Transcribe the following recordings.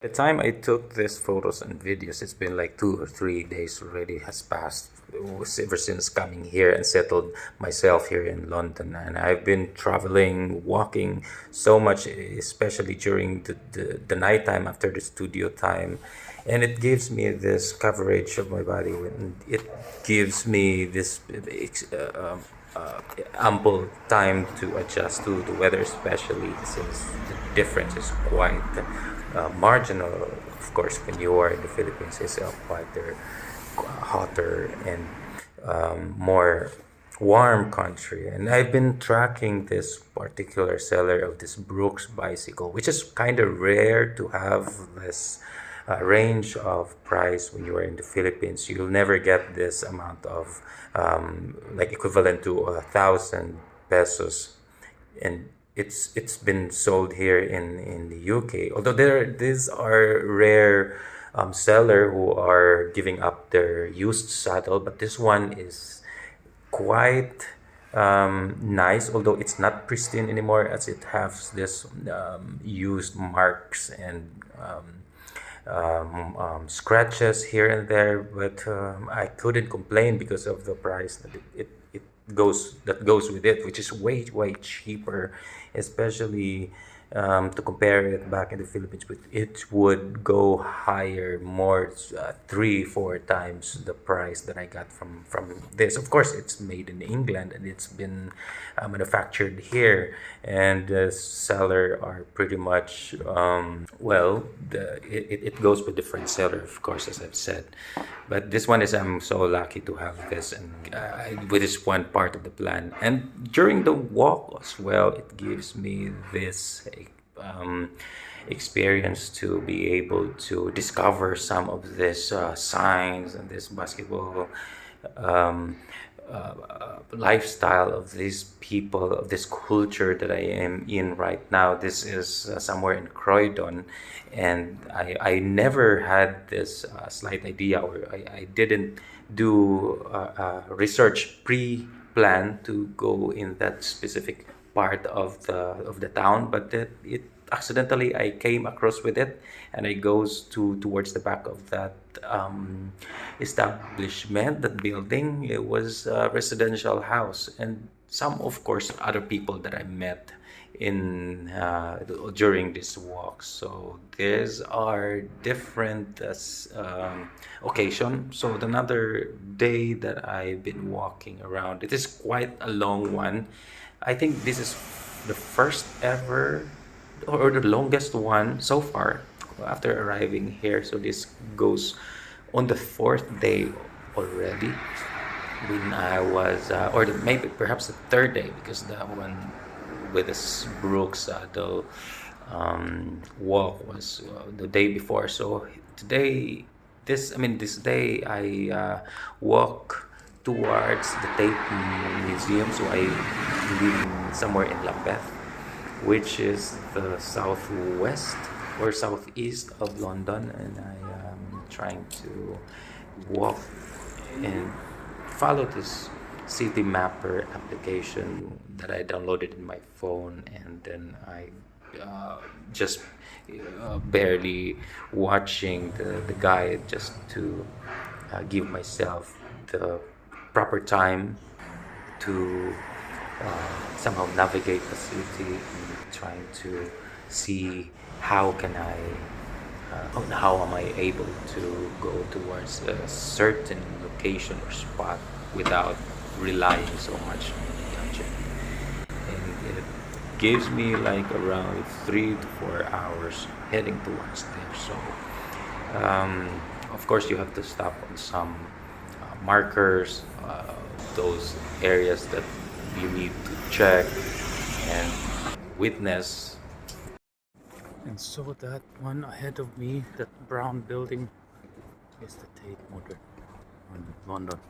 The time I took these photos and videos, it's been like 2 or 3 days already has passed ever since coming here and settled myself here in London. And I've been traveling, walking so much, especially during the nighttime after the studio time. And it gives me this coverage of my body. It gives me this ample time to adjust to the weather, especially since the difference is quite marginal. Of course, when you are in the Philippines, it's quieter, hotter, and more warm country. And I've been tracking this particular seller of this Brooks bicycle, which is kind of rare to have this range of price when you are in the Philippines. You'll never get this amount of like equivalent to 1,000 pesos, and it's been sold here in the UK. Although these are rare seller who are giving up their used saddle, but this one is quite nice, although it's not pristine anymore, as it has this used marks and scratches here and there. But I couldn't complain because of the price that it goes with it, which is way cheaper, especially to compare it back in the Philippines. But it would go higher, more 3 4 times the price that I got from this. Of course, it's made in England and it's been manufactured here, and the seller are pretty much well, it goes with different seller, of course, as I've said. But this one is, I'm so lucky to have this, and with this one part of the plan. And during the walk as well, it gives me this experience to be able to discover some of this signs and this basketball um, lifestyle of these people, of this culture that I am in right now. This is somewhere in Croydon, and I never had this slight idea, or I didn't do research pre-plan to go in that specific part of the town, but it accidentally I came across with it, and I goes towards the back of that establishment, that building. It was a residential house, and some, of course, other people that I met in during this walk. So these are different occasion. So another day that I've been walking around, it is quite a long one. I think this is the first ever, or the longest one so far after arriving here. So this goes on the fourth day already. When I was, maybe perhaps the third day, because that one with this Brooks saddle walk was the day before. So today, this day I walk towards the Tate Museum. So I live somewhere in Lambeth, which is the southwest or southeast of London, and I am trying to walk and follow this city mapper application that I downloaded in my phone, and then I just barely watching the guide, just to give myself the proper time to somehow navigate the city, and trying to see how can I how am I able to go towards a certain location or spot without relying so much on the gadget. And it gives me like around 3 to 4 hours heading towards there. So of course you have to stop on some markers, those areas that you need to check and witness. And so that one ahead of me, that brown building, is the Tate Modern in London.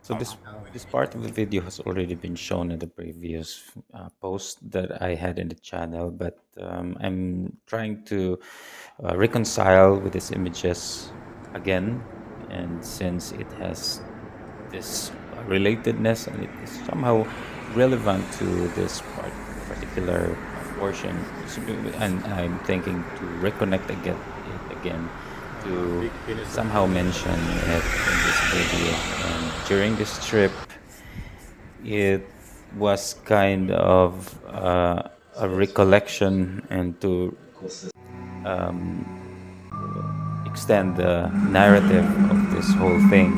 So this part of the video has already been shown in the previous post that I had in the channel, but I'm trying to reconcile with these images again, and since it has this relatedness and it is somehow relevant to this particular portion, and I'm thinking to reconnect again to somehow mention it in this video. And during this trip, it was kind of a recollection and to extend the narrative of this whole thing.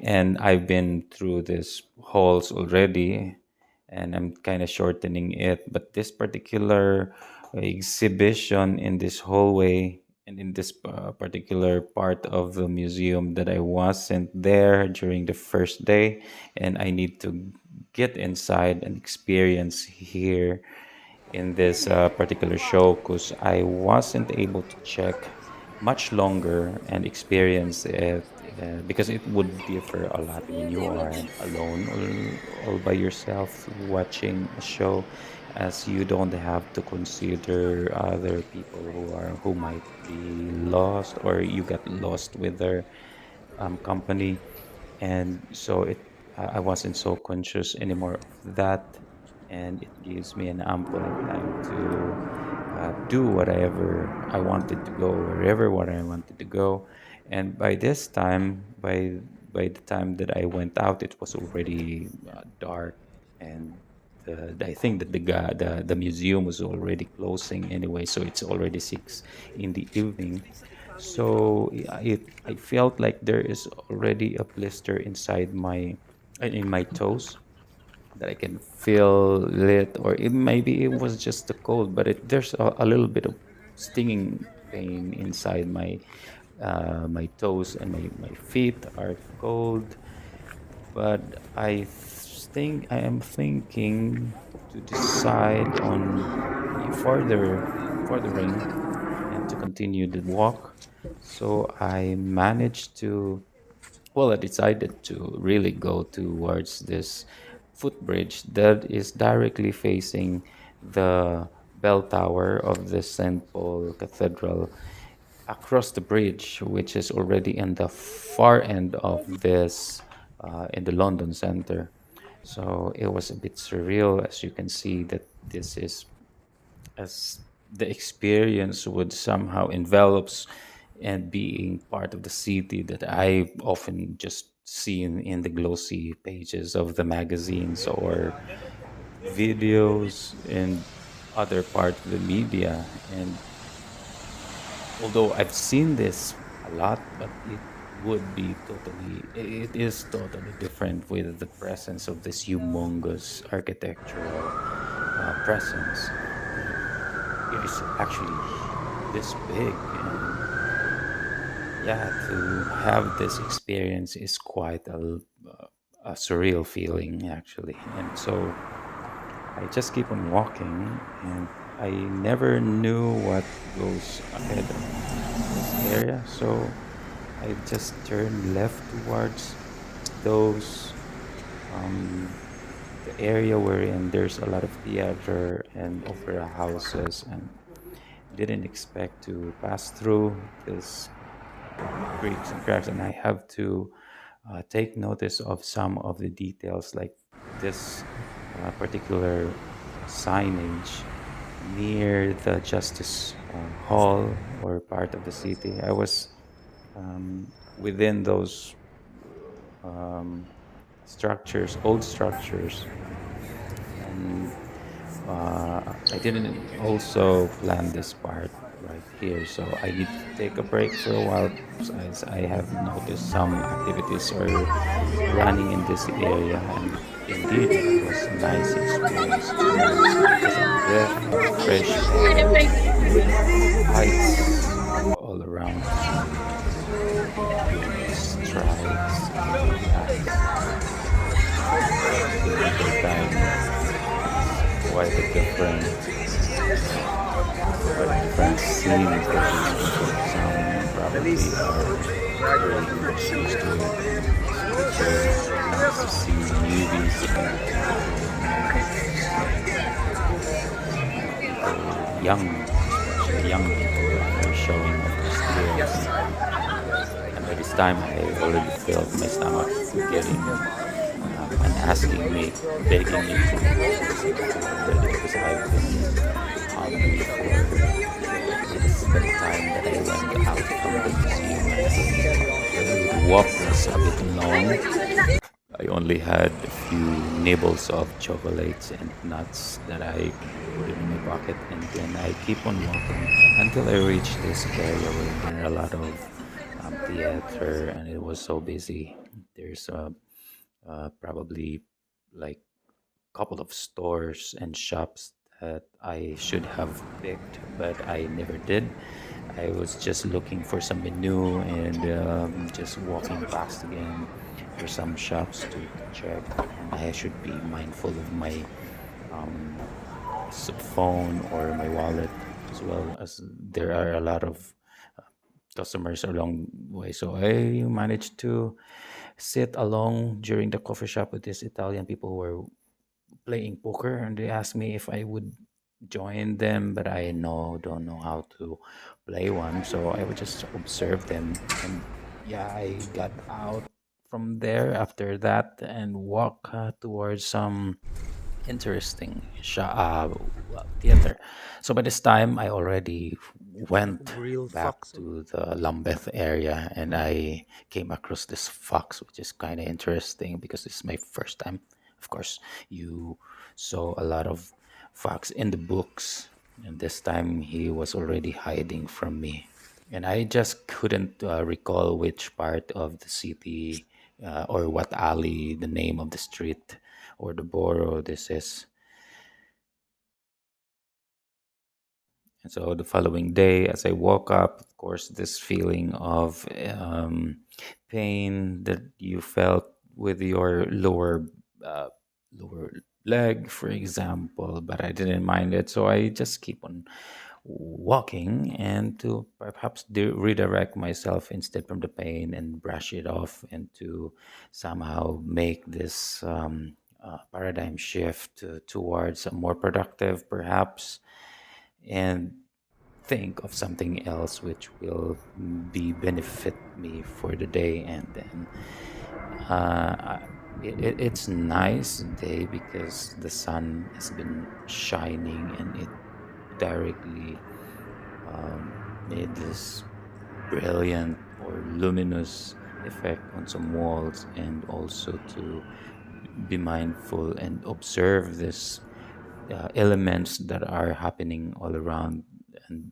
And I've been through these halls already, and I'm kind of shortening it. But this particular exhibition in this hallway and in this particular part of the museum that I wasn't there during the first day, and I need to get inside and experience here in this particular show because I wasn't able to check much longer and experience it because it would differ a lot when you are alone or all by yourself watching a show, as you don't have to consider other people who might be lost or you get lost with their company. And so I wasn't so conscious anymore of that, and it gives me an ample time to do whatever I wanted to go, wherever what I wanted to go. And by this time, by the time that I went out, it was already dark, and I think that the museum was already closing anyway, so it's already 6 in the evening. So I felt like there is already a blister inside my in my toes that I can feel it, or it maybe it was just the cold, but there's a little bit of stinging pain inside my toes, and my feet are cold. But I am thinking to decide on furthering and to continue the walk. So I managed to, well, I decided to really go towards this footbridge that is directly facing the bell tower of the St. Paul Cathedral across the bridge, which is already in the far end of this, in the London Center. So it was a bit surreal, as you can see, that this is as the experience would somehow envelops and being part of the city that I often just see in the glossy pages of the magazines or videos and other part of the media. And although I've seen this a lot, but it is totally different with the presence of this humongous architectural presence. It is actually this big, and yeah, to have this experience is quite a surreal feeling actually. And so I just keep on walking, and I never knew what goes ahead of this area. So I just turned left towards those um, the area wherein there's a lot of theater and opera houses, and didn't expect to pass through this creeks and cracks, and I have to take notice of some of the details, like this particular signage near the Justice Hall or part of the city. I was within those um, structures, old structures, and I didn't also plan this part right here, so I need to take a break for a while as I have noticed some activities are running in this area, and indeed it was a nice experience to get some breath of fresh air, heights all around, strides, the time quite a different scene that some probably are very much used to it. To see movies and young, especially young people are showing off their skills. And by this time, I already felt my stomach getting and asking me, begging me to already, because I've been hungry for the time that I went out. walk was a bit long. I only had a few nibbles of chocolates and nuts that I put it in my pocket, and then I keep on walking until I reach this area where there are a lot of theater, and it was so busy. There's probably like couple of stores and shops that I should have picked, but I never did. I was just looking for some menu and just walking past again for some shops to check. And I should be mindful of my um, phone or my wallet, as well as there are a lot of customers along the way. So I managed to sit along during the coffee shop with these Italian people who were playing poker, and they asked me if I would join them, but I don't know how to play one, so I would just observe them. And yeah, I got out from there after that and walk towards some interesting theater. So by this time, I already went Real back fox. to the Lambeth area, and I came across this fox, which is kind of interesting because it's my first time. Of course, you saw a lot of fox in the books, and this time he was already hiding from me. And I just couldn't recall which part of the city or what alley, the name of the street or the borough this is. And so the following day, as I woke up, of course, this feeling of pain that you felt with your uh, lower leg, for example, but I didn't mind it, so I just keep on walking and to perhaps redirect myself instead from the pain and brush it off and to somehow make this paradigm shift towards a more productive, perhaps, and think of something else which will be benefit me for the day. And then it's nice day because the sun has been shining and it directly um, made this brilliant or luminous effect on some walls, and also to be mindful and observe this elements that are happening all around. And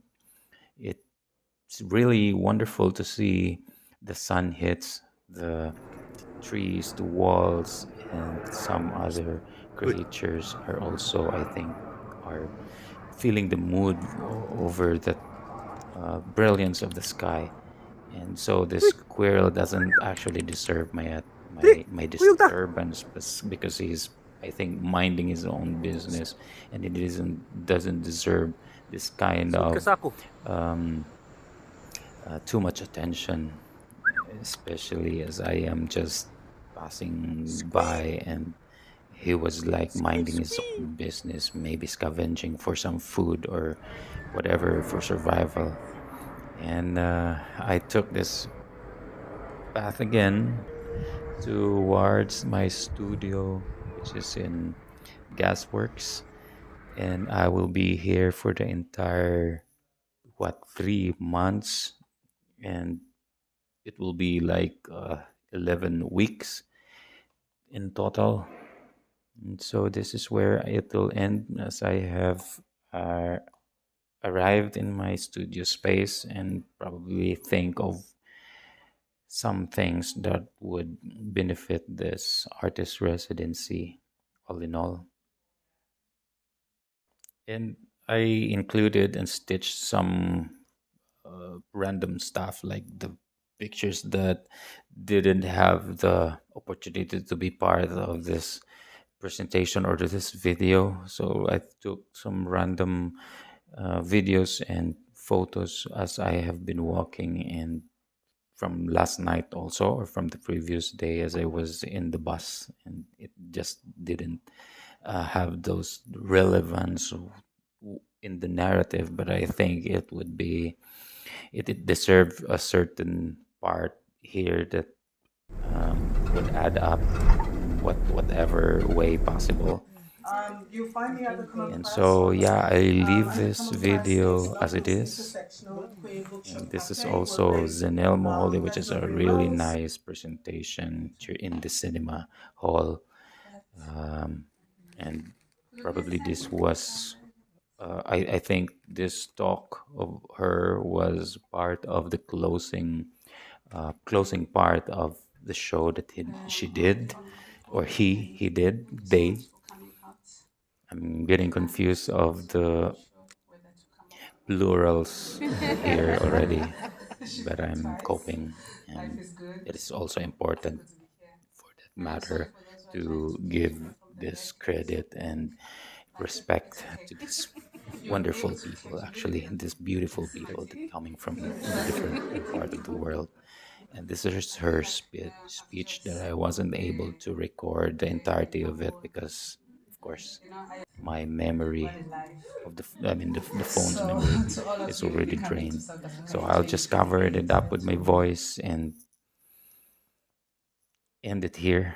it's really wonderful to see the sun hits the trees, the walls, and some other Good. creatures are also, I think, are feeling the mood over the brilliance of the sky. And so this Uy, squirrel doesn't actually deserve my di, my kuyog ta. disturbance, because he's, I think, minding his own business, and it doesn't deserve this kind Sud ka of sa ako. um, too much attention, especially as I am just passing Squeak, by, and he was like squeak, minding his squeak. own business, maybe scavenging for some food or whatever for survival. And I took this path again towards my studio, which is in Gasworks, and I will be here for the entire 3 months, and it will be like 11 weeks in total. And so this is where it will end, as I have uh, arrived in my studio space and probably think of some things that would benefit this artist residency, all in all. And I included and stitched some random stuff like the pictures that didn't have the opportunity to be part of this presentation or this video. So I took some random videos and photos as I have been walking, and from last night also, or from the previous day as I was in the bus, and it just didn't have those relevance in the narrative, but I think it would be it deserved a certain part here that would add up in whatever way possible. You finally ever come And across so, one yeah, where I leave I had this come across a video as it Scotland's is. intersectional queer And bookshop this is cafe where also race, Zenel Moholi, which is a legendary really Wells. nice presentation in the cinema hall. Um, and probably this was, I think this talk of her was part of the closing part of the show that she did, or he did, they. I'm getting confused of the plurals here already, but I'm coping, and it is also important for that matter to give this credit and respect to these wonderful people, actually, and these beautiful people that coming from different part of the world. And this is her speech that I wasn't able to record the entirety of it because, of course, my memory of the phone's So, memory to all of is you, already you can make drained. yourself that So very I'll just change from cover A it to up B with to my O. voice and end it here.